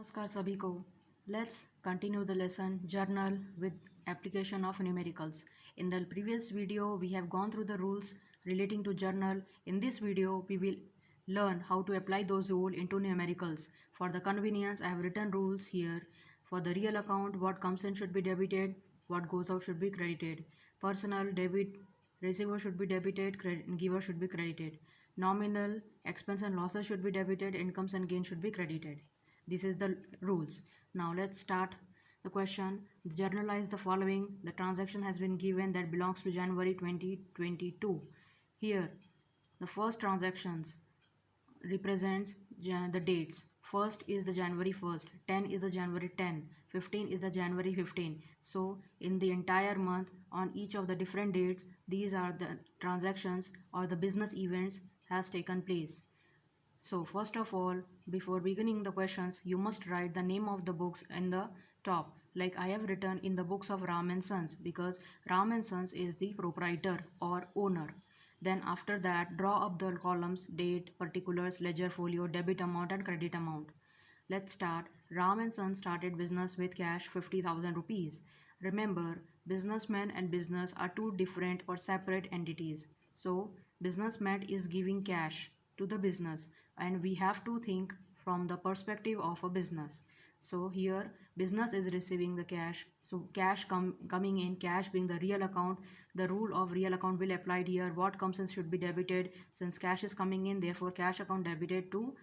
नमस्कार सभी को. Let's continue the lesson journal with application of numericals. In the previous video we have gone through the rules relating to journal. In this video we will learn how to apply those rules into numericals. For the convenience I have written rules here. For the real account, what comes in should be debited, what goes out should be credited. Personal debit, receiver should be debited, giver should be credited. Nominal expense and losses should be debited, incomes and gains should be credited. This is the rules. Now let's start the question. Journalize the following. The transaction has been given that belongs to January 2022. Here, the first transactions represents the dates. First is the January 1st, 10 is the January 10, 15 is the January 15. So in the entire month on each of the different dates, these are the transactions or the business events has taken place. So first of all, before beginning the questions, you must write the name of the books in the top. Like I have written in the books of Ram and Sons, because Ram and Sons is the proprietor or owner. Then after that, draw up the columns: date, particulars, ledger folio, debit amount and credit amount. Let's start. Ram and Sons started business with cash 50,000 rupees. Remember, businessman and business are two different or separate entities. So businessman is giving cash to the business, and we have to think from the perspective of a business. So here business is receiving the cash, so cash coming in, cash being the real account. The rule of real account will apply here. What comes in should be debited. Since cash is coming in, therefore cash account debited to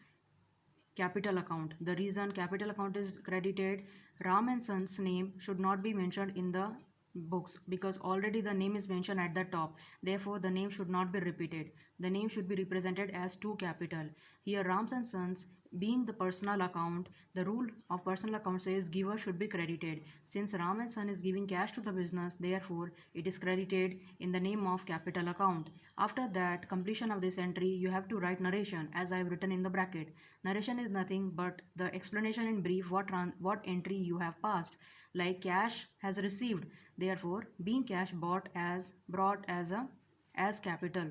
capital account. The reason capital account is credited, Ram and Sons name should not be mentioned in the books because already the name is mentioned at the top. Therefore the name should not be repeated. The name should be represented as two capital. Here Rams and Sons being the personal account, the rule of personal account says giver should be credited. Since Ram and Son is giving cash to the business, therefore it is credited in the name of capital account. After that completion of this entry, you have to write narration as I have written in the bracket. Narration is nothing but the explanation in brief what entry you have passed. Like cash has received, therefore being cash brought as as capital.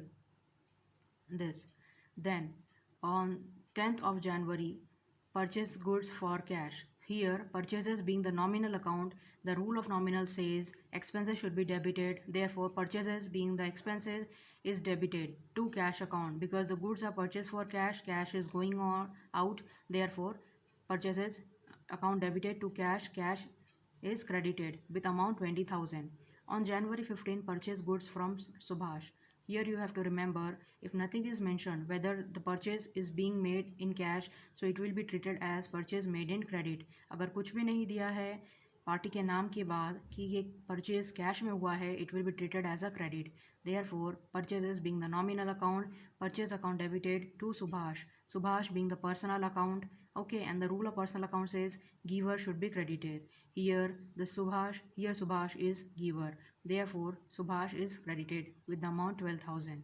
This. Then on 10th of January, purchase goods for cash. Here purchases being the nominal account, the rule of nominal says expenses should be debited. Therefore purchases being the expenses is debited to cash account because the goods are purchased for cash, cash is going on out. Therefore purchases account debited to cash, cash is credited with amount 20,000. On January 15, purchase goods from Subhash. Here you have to remember, if nothing is mentioned whether the purchase is being made in cash, so it will be treated as purchase made in credit. अगर कुछ भी नहीं दिया है party के नाम के बाद कि ये परचेज कैश में हुआ है, it will be treated as a credit. Therefore purchases being the nominal account, purchase account debited to Subhash. Subhash being the personal account. Okay, and the rule of personal account says giver should be credited. Here Subhash is giver. Therefore Subhash is credited with the amount 12,000.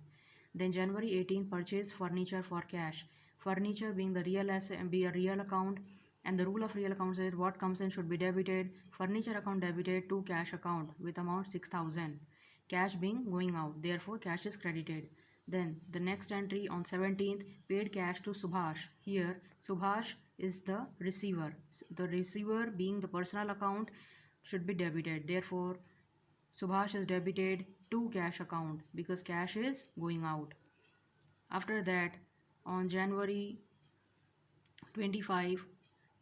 Then January 18, purchase furniture for cash. Furniture being the real asset, be a real account, and the rule of real account says what comes in should be debited. Furniture account debited to cash account with amount 6,000. Cash being going out, therefore cash is credited. Then the next entry on 17th, paid cash to Subhash. Here Subhash is the receiver. The receiver being the personal account should be debited. Therefore Subhash is debited to cash account because cash is going out. After that, on January 25,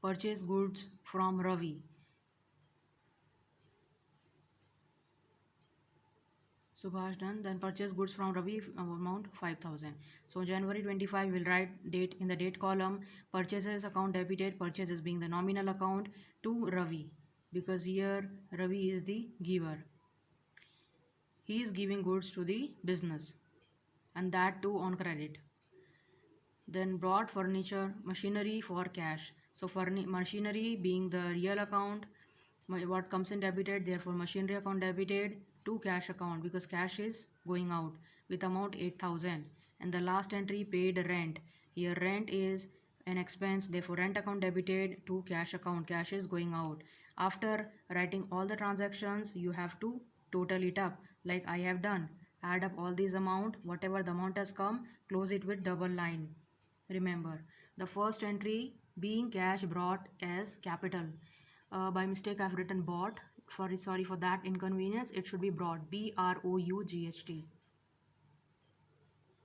purchase goods from Ravi. Subhash done. Then purchase goods from Ravi amount 5,000. So January 25 will write date in the date column. Purchases account debited, purchases being the nominal account to Ravi because here Ravi is the giver. He is giving goods to the business and that too on credit. Then brought furniture, machinery for cash. So for machinery being the real account, what comes in debited, therefore machinery account debited to cash account because cash is going out with amount 8,000. And the last entry, paid rent. Here rent is an expense, therefore rent account debited to cash account, cash is going out. After writing all the transactions, you have to total it up like I have done. Add up all these amount, whatever the amount has come, close it with double line. Remember, the first entry Being cash brought as capital. By mistake I've written bought. Sorry for that inconvenience. It should be brought. BROUGHT.